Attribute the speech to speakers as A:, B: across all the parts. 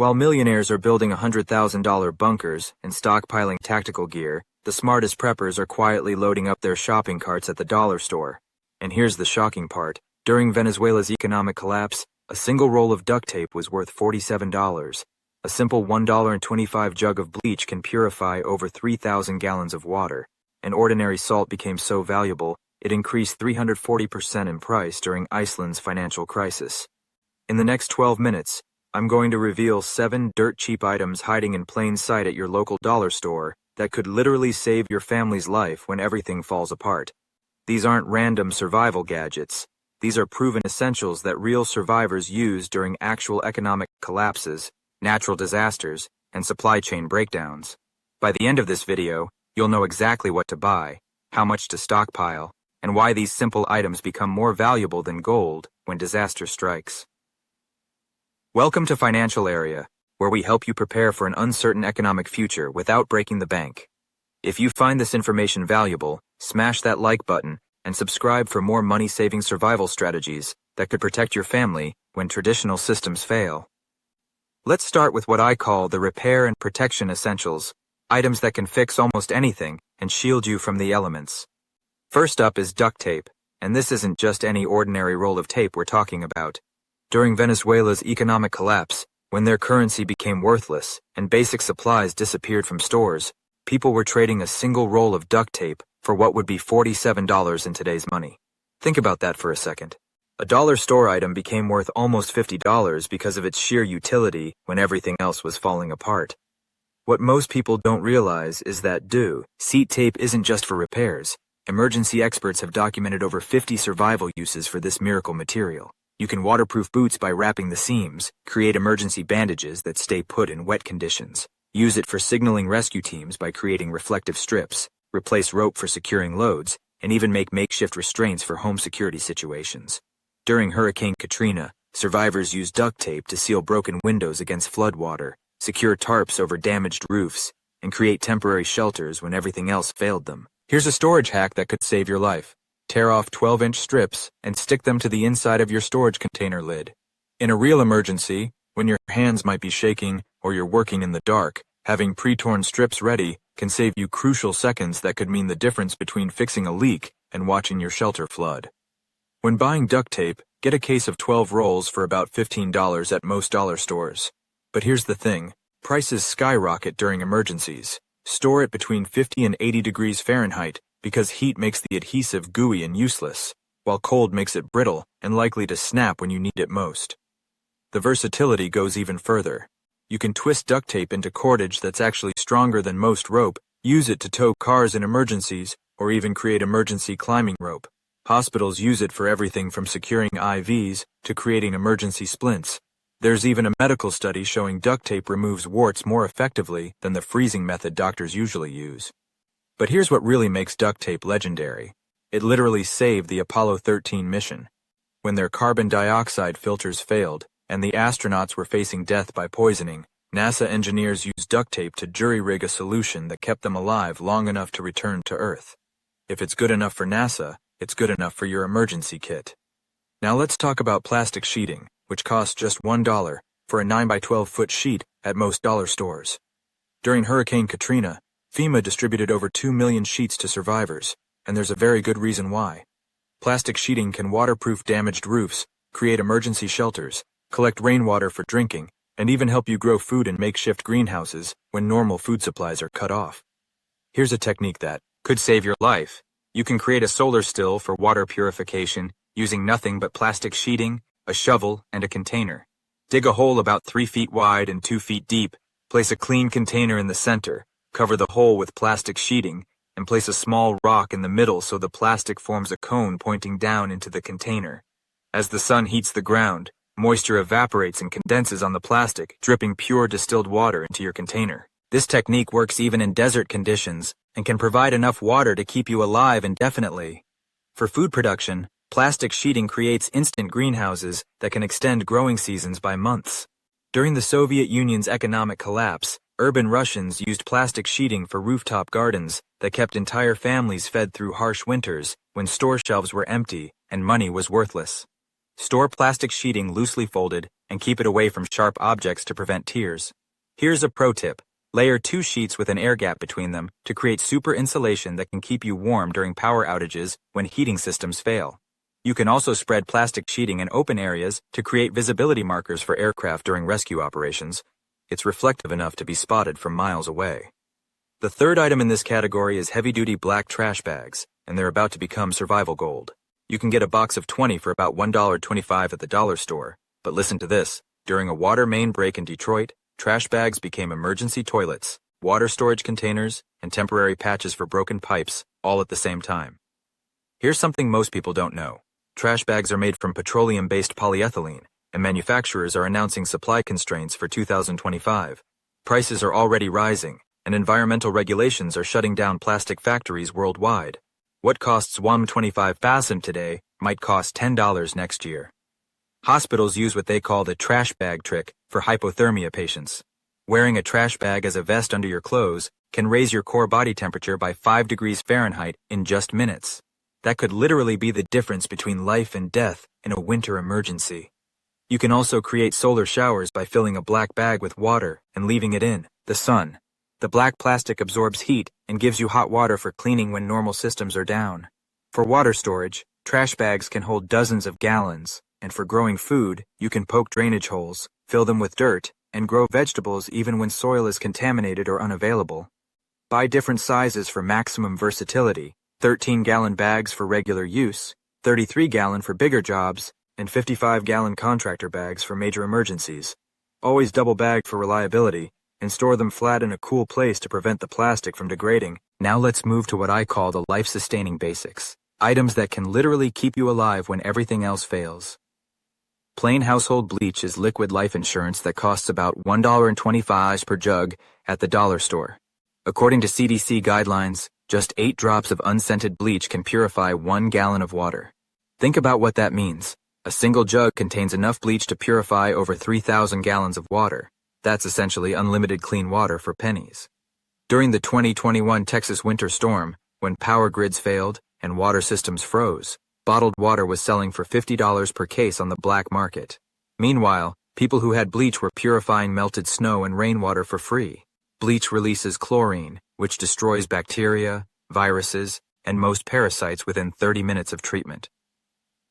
A: While millionaires are building $100,000 bunkers and stockpiling tactical gear, the smartest preppers are quietly loading up their shopping carts at the dollar store. And here's the shocking part. During Venezuela's economic collapse, a single roll of duct tape was worth $47. A simple $1.25 jug of bleach can purify over 3,000 gallons of water, and ordinary salt became so valuable, it increased 340% in price during Iceland's financial crisis. In the next 12 minutes, I'm going to reveal 7 dirt-cheap items hiding in plain sight at your local dollar store that could literally save your family's life when everything falls apart. These aren't random survival gadgets. These are proven essentials that real survivors use during actual economic collapses, natural disasters, and supply chain breakdowns. By the end of this video, you'll know exactly what to buy, how much to stockpile, and why these simple items become more valuable than gold when disaster strikes. Welcome to Financial Area, where we help you prepare for an uncertain economic future without breaking the bank. If you find this information valuable, smash that like button and subscribe for more money-saving survival strategies that could protect your family when traditional systems fail. Let's start with what I call the repair and protection essentials, items that can fix almost anything and shield you from the elements. First up is duct tape, and this isn't just any ordinary roll of tape we're talking about. During Venezuela's economic collapse, when their currency became worthless and basic supplies disappeared from stores, people were trading a single roll of duct tape for what would be $47 in today's money. Think about that for a second. A dollar store item became worth almost $50 because of its sheer utility when everything else was falling apart. What most people don't realize is that seat tape isn't just for repairs. Emergency experts have documented over 50 survival uses for this miracle material. You can waterproof boots by wrapping the seams, create emergency bandages that stay put in wet conditions, use it for signaling rescue teams by creating reflective strips, replace rope for securing loads, and even make makeshift restraints for home security situations. During Hurricane Katrina, survivors used duct tape to seal broken windows against floodwater, secure tarps over damaged roofs, and create temporary shelters when everything else failed them. Here's a storage hack that could save your life. Tear off 12-inch strips and stick them to the inside of your storage container lid. In a real emergency, when your hands might be shaking or you're working in the dark, having pre-torn strips ready can save you crucial seconds that could mean the difference between fixing a leak and watching your shelter flood. When buying duct tape, get a case of 12 rolls for about $15 at most dollar stores. But here's the thing, prices skyrocket during emergencies. Store it between 50 and 80 degrees Fahrenheit because heat makes the adhesive gooey and useless, while cold makes it brittle and likely to snap when you need it most. The versatility goes even further. You can twist duct tape into cordage that's actually stronger than most rope, use it to tow cars in emergencies, or even create emergency climbing rope. Hospitals use it for everything from securing IVs to creating emergency splints. There's even a medical study showing duct tape removes warts more effectively than the freezing method doctors usually use. But here's what really makes duct tape legendary. It literally saved the Apollo 13 mission. When their carbon dioxide filters failed, and the astronauts were facing death by poisoning, NASA engineers used duct tape to jury-rig a solution that kept them alive long enough to return to Earth. If it's good enough for NASA, it's good enough for your emergency kit. Now let's talk about plastic sheeting, which costs just $1 for a 9 by 12 foot sheet at most dollar stores. During Hurricane Katrina, FEMA distributed over 2 million sheets to survivors, and there's a very good reason why. Plastic sheeting can waterproof damaged roofs, create emergency shelters, collect rainwater for drinking, and even help you grow food in makeshift greenhouses when normal food supplies are cut off. Here's a technique that could save your life. You can create a solar still for water purification using nothing but plastic sheeting, a shovel, and a container. Dig a hole about 3 feet wide and 2 feet deep, place a clean container in the center, cover the hole with plastic sheeting, and place a small rock in the middle so the plastic forms a cone pointing down into the container. As the sun heats the ground, moisture evaporates and condenses on the plastic, dripping pure distilled water into your container. This technique works even in desert conditions and can provide enough water to keep you alive indefinitely. For food production, plastic sheeting creates instant greenhouses that can extend growing seasons by months. During the Soviet Union's economic collapse, urban Russians used plastic sheeting for rooftop gardens that kept entire families fed through harsh winters when store shelves were empty and money was worthless. Store plastic sheeting loosely folded and keep it away from sharp objects to prevent tears. Here's a pro tip. Layer 2 sheets with an air gap between them to create super insulation that can keep you warm during power outages when heating systems fail. You can also spread plastic sheeting in open areas to create visibility markers for aircraft during rescue operations. It's reflective enough to be spotted from miles away. The third item in this category is heavy-duty black trash bags, and they're about to become survival gold. You can get a box of 20 for about $1.25 at the dollar store. But listen to this. During a water main break in Detroit, trash bags became emergency toilets, water storage containers, and temporary patches for broken pipes, all at the same time. Here's something most people don't know. Trash bags are made from petroleum-based polyethylene, and manufacturers are announcing supply constraints for 2025. Prices are already rising, and environmental regulations are shutting down plastic factories worldwide. What costs $1.25 today might cost $10 next year. Hospitals use what they call the trash bag trick for hypothermia patients. Wearing a trash bag as a vest under your clothes can raise your core body temperature by 5 degrees Fahrenheit in just minutes. That could literally be the difference between life and death in a winter emergency. You can also create solar showers by filling a black bag with water and leaving it in the sun. The black plastic absorbs heat and gives you hot water for cleaning when normal systems are down. For water storage, trash bags can hold dozens of gallons. And for growing food, you can poke drainage holes, fill them with dirt, and grow vegetables even when soil is contaminated or unavailable. Buy different sizes for maximum versatility, 13-gallon bags for regular use, 33-gallon for bigger jobs, and 55-gallon contractor bags for major emergencies. Always double bag for reliability, and store them flat in a cool place to prevent the plastic from degrading. Now let's move to what I call the life-sustaining basics. Items that can literally keep you alive when everything else fails. Plain household bleach is liquid life insurance that costs about $1.25 per jug at the dollar store. According to CDC guidelines, just 8 drops of unscented bleach can purify 1 gallon of water. Think about what that means. A single jug contains enough bleach to purify over 3,000 gallons of water. That's essentially unlimited clean water for pennies. During the 2021 Texas winter storm, when power grids failed and water systems froze, bottled water was selling for $50 per case on the black market. Meanwhile, people who had bleach were purifying melted snow and rainwater for free. Bleach releases chlorine, which destroys bacteria, viruses, and most parasites within 30 minutes of treatment.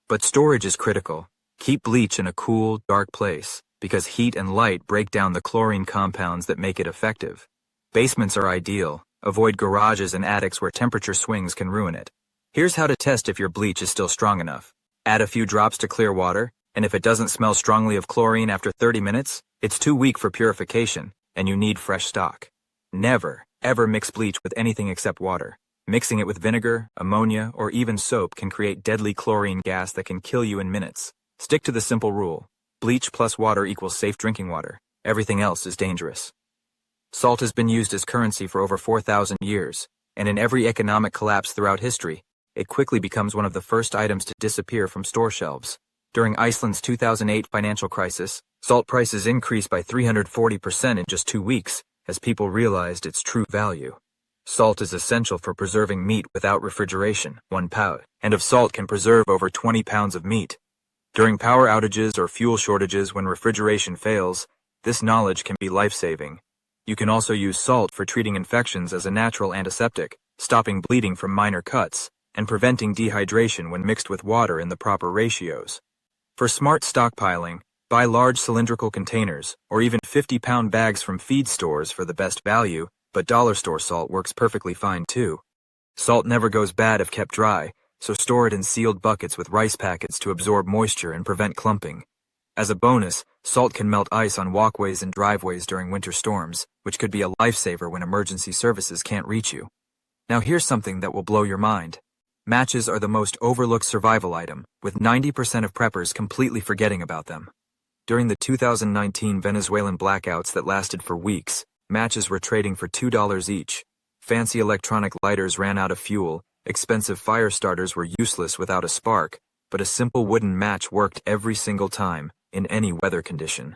A: But storage is critical. Keep bleach in a cool, dark place, because heat and light break down the chlorine compounds that make it effective. Basements are ideal. Avoid garages and attics where temperature swings can ruin it. Here's how to test if your bleach is still strong enough. Add a few drops to clear water, and if it doesn't smell strongly of chlorine after 30 minutes, it's too weak for purification, and you need fresh stock. Never, ever mix bleach with anything except water. Mixing it with vinegar, ammonia, or even soap can create deadly chlorine gas that can kill you in minutes. Stick to the simple rule. Bleach plus water equals safe drinking water. Everything else is dangerous. Salt has been used as currency for over 4,000 years, and in every economic collapse throughout history, it quickly becomes one of the first items to disappear from store shelves. During Iceland's 2008 financial crisis, salt prices increased by 340% in just 2 weeks, as people realized its true value. Salt is essential for preserving meat without refrigeration, 1 pound, and of salt can preserve over 20 pounds of meat. During power outages or fuel shortages when refrigeration fails, this knowledge can be life-saving. You can also use salt for treating infections as a natural antiseptic, stopping bleeding from minor cuts, and preventing dehydration when mixed with water in the proper ratios. For smart stockpiling, buy large cylindrical containers or even 50-pound bags from feed stores for the best value, but dollar store salt works perfectly fine too. Salt never goes bad if kept dry, so store it in sealed buckets with rice packets to absorb moisture and prevent clumping. As a bonus, salt can melt ice on walkways and driveways during winter storms, which could be a lifesaver when emergency services can't reach you. Now here's something that will blow your mind. Matches are the most overlooked survival item, with 90% of preppers completely forgetting about them. During the 2019 Venezuelan blackouts that lasted for weeks, matches were trading for $2 each. Fancy electronic lighters ran out of fuel, expensive fire starters were useless without a spark, but a simple wooden match worked every single time, in any weather condition.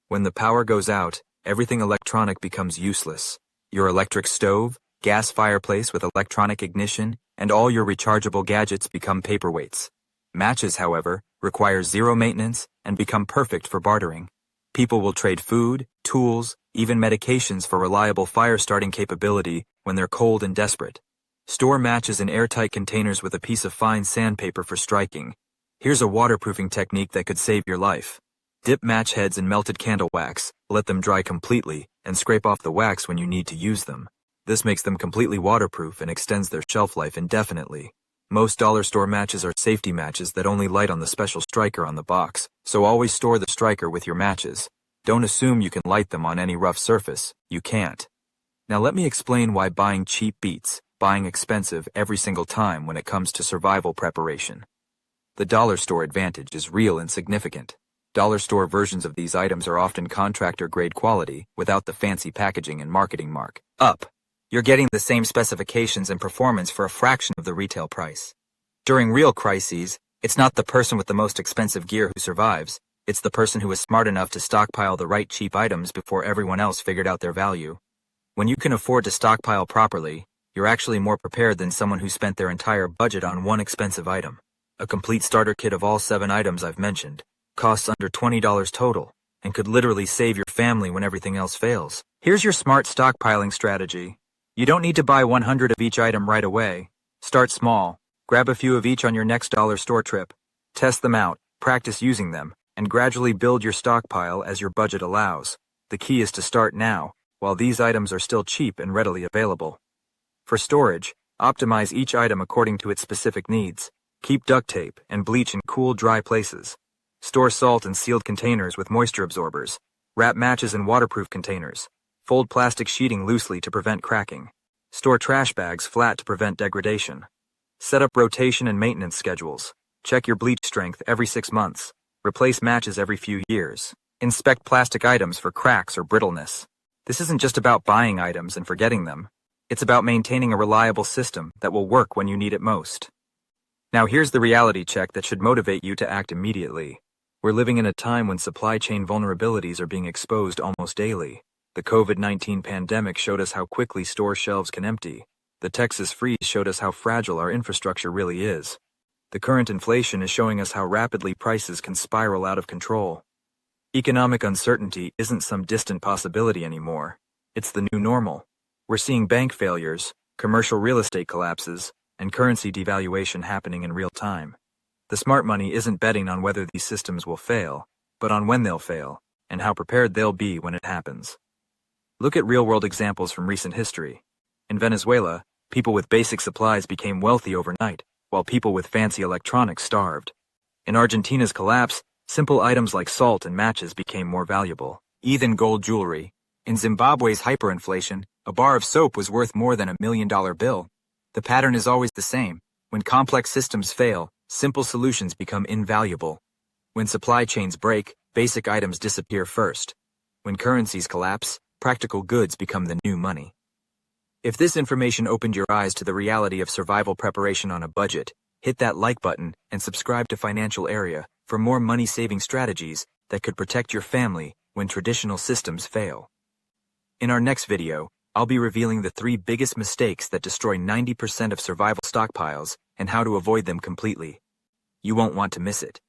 A: When the power goes out, everything electronic becomes useless. Your electric stove, gas fireplace with electronic ignition, and all your rechargeable gadgets become paperweights. Matches, however, require zero maintenance and become perfect for bartering. People will trade food, tools, even medications for reliable fire-starting capability when they're cold and desperate. Store matches in airtight containers with a piece of fine sandpaper for striking. Here's a waterproofing technique that could save your life. Dip match heads in melted candle wax, let them dry completely, and scrape off the wax when you need to use them. This makes them completely waterproof and extends their shelf life indefinitely. Most dollar store matches are safety matches that only light on the special striker on the box, so always store the striker with your matches. Don't assume you can light them on any rough surface. You can't. Now let me explain why buying cheap beats buying expensive every single time when it comes to survival preparation. The dollar store advantage is real and significant. Dollar store versions of these items are often contractor-grade quality without the fancy packaging and marketing mark up. You're getting the same specifications and performance for a fraction of the retail price. During real crises, it's not the person with the most expensive gear who survives, it's the person who is smart enough to stockpile the right cheap items before everyone else figured out their value. When you can afford to stockpile properly, you're actually more prepared than someone who spent their entire budget on one expensive item. A complete starter kit of all 7 items I've mentioned costs under $20 total and could literally save your family when everything else fails. Here's your smart stockpiling strategy. You don't need to buy 100 of each item right away. Start small. Grab a few of each on your next dollar store trip. Test them out, practice using them, and gradually build your stockpile as your budget allows. The key is to start now, while these items are still cheap and readily available. For storage, optimize each item according to its specific needs. Keep duct tape and bleach in cool, dry places. Store salt in sealed containers with moisture absorbers. Wrap matches in waterproof containers. Fold plastic sheeting loosely to prevent cracking. Store trash bags flat to prevent degradation. Set up rotation and maintenance schedules. Check your bleach strength every 6 months. Replace matches every few years. Inspect plastic items for cracks or brittleness. This isn't just about buying items and forgetting them. It's about maintaining a reliable system that will work when you need it most. Now here's the reality check that should motivate you to act immediately. We're living in a time when supply chain vulnerabilities are being exposed almost daily. The COVID-19 pandemic showed us how quickly store shelves can empty. The Texas freeze showed us how fragile our infrastructure really is. The current inflation is showing us how rapidly prices can spiral out of control. Economic uncertainty isn't some distant possibility anymore. It's the new normal. We're seeing bank failures, commercial real estate collapses, and currency devaluation happening in real time. The smart money isn't betting on whether these systems will fail, but on when they'll fail, and how prepared they'll be when it happens. Look at real-world examples from recent history. In Venezuela, people with basic supplies became wealthy overnight, while people with fancy electronics starved. In Argentina's collapse, simple items like salt and matches became more valuable. Even gold jewelry. In Zimbabwe's hyperinflation, a bar of soap was worth more than $1 million bill. The pattern is always the same. When complex systems fail, simple solutions become invaluable. When supply chains break, basic items disappear first. When currencies collapse, practical goods become the new money. If this information opened your eyes to the reality of survival preparation on a budget, hit that like button and subscribe to Financial Area for more money-saving strategies that could protect your family when traditional systems fail. In our next video, I'll be revealing the 3 biggest mistakes that destroy 90% of survival stockpiles and how to avoid them completely. You won't want to miss it.